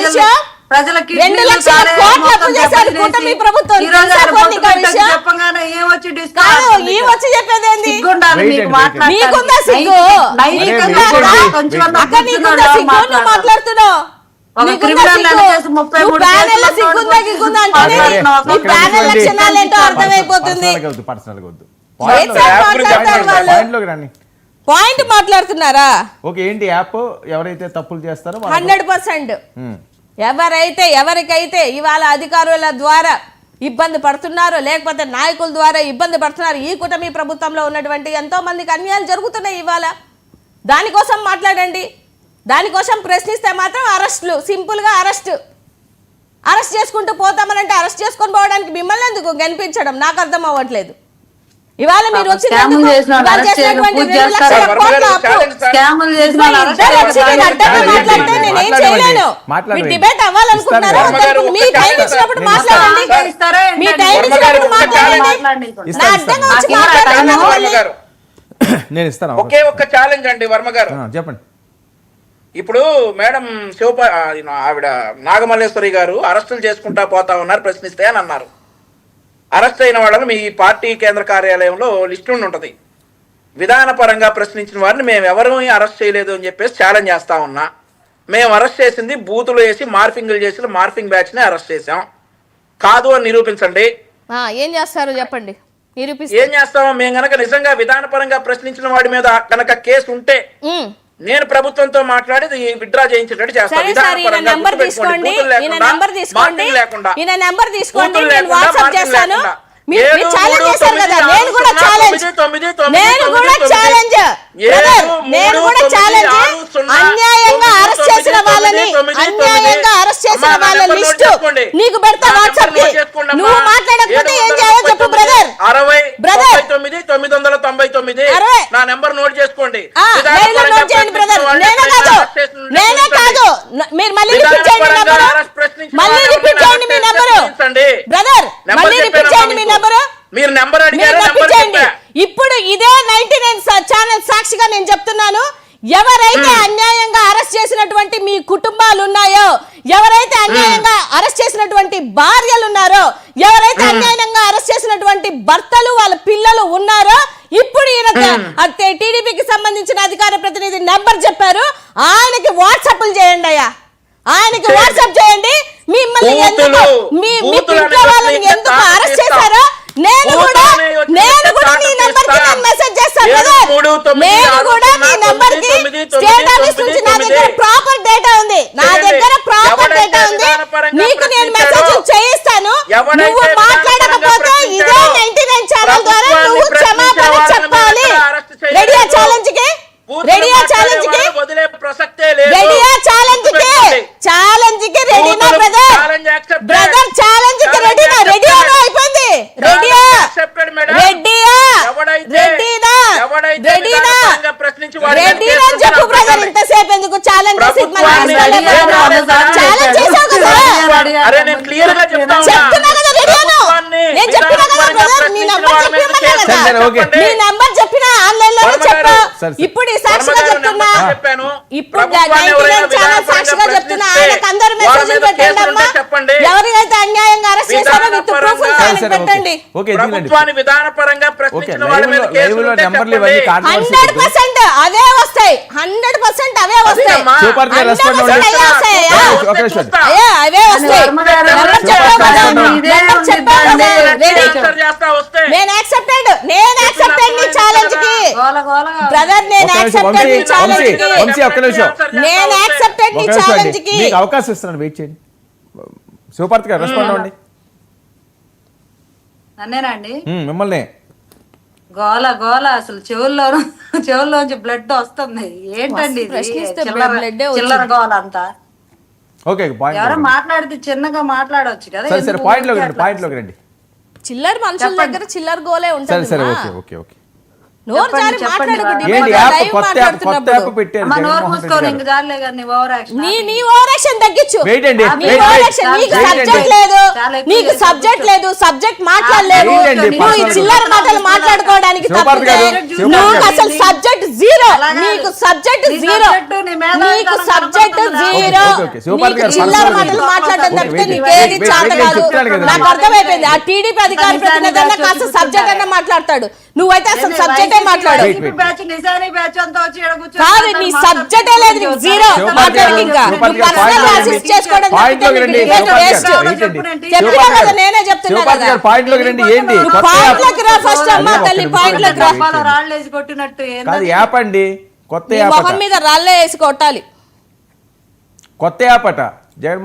విషయం? 2 లక్షల కోట్ల అప్పు చేశారు కూటమి ప్రభుత్వం. చెప్పగానే ఏమొచ్చి వచ్చి చెప్పేది ఏంది? నీకుందా సిగ్గు? అక్క నీకుందా సిగ్గు? నువ్వు మాట్లాడుతున్నావు. అర్థమైపోతుంది. పాయింట్ మాట్లాడుతున్నారా? ఏంటి యాప్? ఎవరైతే తప్పులు చేస్తారో 100% ఎవరికైతే ఇవాళ అధికారుల ద్వారా ఇబ్బంది పడుతున్నారో లేకపోతే నాయకుల ద్వారా ఇబ్బంది పడుతున్నారు, ఈ కూటమి ప్రభుత్వంలో ఉన్నటువంటి ఎంతో మందికి అన్యాయాలు జరుగుతున్నాయి ఇవాళ. దానికోసం మాట్లాడండి. దానికోసం ప్రశ్నిస్తే మాత్రం అరెస్టులు, సింపుల్గా అరెస్ట్ చేసుకుంటూ పోతామనంటే అరెస్ట్ చేసుకొని పోవడానికి మిమ్మల్ని ఎందుకు కనిపించడం నాకు అర్థం అవ్వట్లేదు. ఇవాళ మీరు వచ్చి డిబేట్ అవ్వాలనుకుంటున్నారు. మీ టైం ఇచ్చినప్పుడు మాట్లాడండి. మీ టైం ఇచ్చినప్పుడు మాట్లాడండి. నేను ఇస్తాను. ఒకే ఒక్క ఛాలెంజ్ అండి వర్మ గారు, చెప్పండి. ఇప్పుడు మేడం ఆవిడ నాగమల్లేశ్వరి గారు అరెస్టులు చేసుకుంటా పోతా ఉన్నారు, ప్రశ్నిస్తే అని అన్నారు. అరెస్ట్ అయిన వాళ్ళని మీ పార్టీ కేంద్ర కార్యాలయంలో లిస్ట్ ఉంటుంది. విధానపరంగా ప్రశ్నించిన వారిని మేము ఎవరూ అరెస్ట్ చేయలేదు అని చెప్పేసి ఛాలెంజ్ చేస్తా ఉన్నా. మేము అరెస్ట్ చేసింది బూతులు వేసి మార్ఫింగ్లు చేసి మార్ఫింగ్ బ్యాచ్ని అరెస్ట్ చేసాం కాదు అని నిరూపించండి. ఏం చేస్తారు చెప్పండి, ఏం చేస్తామో. మేము గనక నిజంగా విధానపరంగా ప్రశ్నించిన వాడి మీద కనుక కేసు ఉంటే నేను ప్రభుత్వంతో మాట్లాడి విత్డ్రా చేయించేటట్టు చేస్తాను. అన్యాయంగా అరెస్ట్ చేసిన వాళ్ళని లిస్టు నీకు పెడతా వాట్సాప్ కి. నువ్వు మాట్లాడకపోతే ఏం చేయాలో చెప్పు బ్రదర్. 60-999 నా నెంబర్ నోట్ చేసుకోండి. నేనే కాదు మీరు మళ్ళీ రిపీట్ చేయండి మీ నెంబరు బ్రదర్. మళ్ళీ రిపీట్ చేయండి మీ నెంబరు. మీరు నెంబర్ అడిగారు. ఇప్పుడు ఇదే 99 ఛానల్ సాక్షిగా నేను చెప్తున్నాను, ఎవరైతే అన్యాయంగా అరెస్ట్ చేసినటువంటి మీ కుటుంబాలు ఉన్నాయో, ఎవరైతే అన్యాయంగా అరెస్ట్ చేసినటువంటి భార్యలు ఉన్నారో, ఎవరైతే అన్యాయంగా అరెస్ట్ చేసినటువంటి భర్తలు వాళ్ళ పిల్లలు ఉన్నారో, ఇప్పుడు ఈయన టీడీపీకి సంబంధించిన అధికార ప్రతినిధి నెంబర్ చెప్పారు, ఆయనకి వాట్సాప్లు చేయండి అయ్యా, ఆయనకి వాట్సాప్ చేయండి. మిమ్మల్ని ఎందుకు మీ ఇంట్లో వాళ్ళని ఎందుకు అరెస్ట్ చేశారో నేను కూడా నీ నెంబర్ కి నేను మెసేజ్ చేస్తాను బ్రదర్. నేను కూడా నీ నెంబర్ కి స్టేట్ ఆఫీస్ నుంచి నా దగ్గర ప్రాపర్ డేటా ఉంది, నీకు నేను మెసేజ్ చేయిస్తాను. నువ్వు మాట్లాడకపోతే ఇదే 99 ఛానల్ ద్వారా నువ్వు క్షమాపణ చెప్పాలి. రెడీయా ఛాలెంజ్ కి? రెడీనా బ్రదర్? బ్రదర్ ఛాలెంజ్ కి రెడీనా? రెడీయా అయిపోయింది. రెడీనా చెప్పు బ్రదర్. ఇంతసేపు ఎందుకు ఛాలెంజ్ చేసావు కదా? చెప్తున్నా కదా రెడీయాను. నేను చెప్పినా కదా బ్రదర్, నీ నెంబర్ చెప్పినా ఆన్లైన్ లో చెప్పా. ఇప్పుడు ఈ సాక్షిగా చెప్తున్నా, ఇప్పుడు 99 ఛానల్ సాక్షిగా చెప్తున్నా, ఆయనకు అందరు మెసేజ్లు పెట్టండి అమ్మా. ఎవరికైతే అన్యాయంగా అరెస్ట్ చేశారో విత్ ప్రూఫ్ పెట్టండి. ప్రభుత్వాన్ని విధానపరంగా ప్రశ్నించిన వాళ్ళ మీద కేసులు 100% అవే వస్తాయి. 100% అవే వస్తాయి. నేను యాక్సెప్టెడ్ నీ ఛాలెంజ్ కి బ్రదర్. నేను యాక్సెప్టెడ్ నీ ఛాలెంజ్ కి. అవకాశం ఇస్తున్నాను, వెయిట్ చేయండి. శివపార్తి గారు రెస్పాండ్ అవ్వండి. నన్నేనండి మిమ్మల్ని. గోల గోల అసలు చెవుల్లోంచి బ్లడ్ వస్తుంది. ఏంటండి చిల్లర గోల అంతా? ఎవరో మాట్లాడితే చిన్నగా మాట్లాడవచ్చు కదా. చిల్లర మనుషుల దగ్గర చిల్లర గోలే ఉంటుంది. నోరు జారి చెప్పండి, మాట్లాడకు, చెప్పండి. ఏంటి debate యాప్ live కొత్త యాప్ మాట్లాడుతున్నప్పుడు. పెట్టారు అమ్మ నోరు జగన్మోహన్ మూసుకోని రెడ్డి ఇంక గారు. జాలే కానీ ఓవర్ యాక్షన్ నీ ఓవరాక్షన్ తగ్గించు. Wait అండి, నీ wait, ఓవరాక్షన్, wait, నీకు wait సబ్జెక్ట్ అండి. లేదు, చాలా ఎక్కువ నీకు చేశావు. సబ్జెక్ట్ లేదు, సబ్జెక్ట్ మాట్లాడలేవు, Wait అండి, నువ్వు ఈ personal చిల్లర గా. మాటలు మాట్లాడుకోవడానికి శివపార్వతి తప్పితే గారు, శివపార్వతి నువ్వు గారు. అసలు సబ్జెక్ట్ జీరో. అలాగే. నీకు సబ్జెక్ట్ నీ జీరో, subject, నీ మేధావి నీకు తనం సబ్జెక్ట్ కనపడుతుందా? జీరో. Okay, okay. శివపార్వతి నీకు గారు చిల్లర personal మాటలు గా. మాట్లాడడం ఓకే, తప్పితే wait, నీకేది wait, చాట wait, కాదు. చెప్తున్నాను కదండి. నాకు అర్థమైపోయింది. ఆ టీడీపీ అధికార ప్రతినిధి కాస్త సబ్జెక్ట్ అన్న మాట్లాడతాడు, నువ్వైతే అసలు సబ్జెక్టే మాట్లాడు. Wait, wait. బ్యాచ్ నిజాని బ్యాచ్ అంతా వచ్చి ఈడ కూర్చొని కాదు, నీ సబ్జెక్టే లేదు, నీకు జీరో. శివపార్వతి మాట్లాడకు గారు, ఇంకా. శివపార్వతి నువ్వు గారు, personal point assist లోకి చేసుకోవడం పాయింట్ తప్పితే లోకి నీకు రండి. debate Shivaparvati waste. గారు, wait అండి. చెప్పినా శివపార్వతి కదా, గారు, నేనే చెప్తున్నా శివపార్వతి కదా. గారు, పాయింట్ లోకి రండి. ఏంటి నువ్వు కొత్త పాయింట్ యాప్? లోకి రా ఫస్ట్ అమ్మా అదే, తల్లి, ఒక్క పాయింట్ నిమిషం లోకి రా. wait చేయండి. రాళ్ళు వేసి కొట్టినట్టు ఏంది కాదు అది? యాప్ అండి, కొత్త నీ యాప్ మొహం అట. మీద రాళ్ళే వేసి కొట్టాలి. కొత్త యాప్ అట జగన్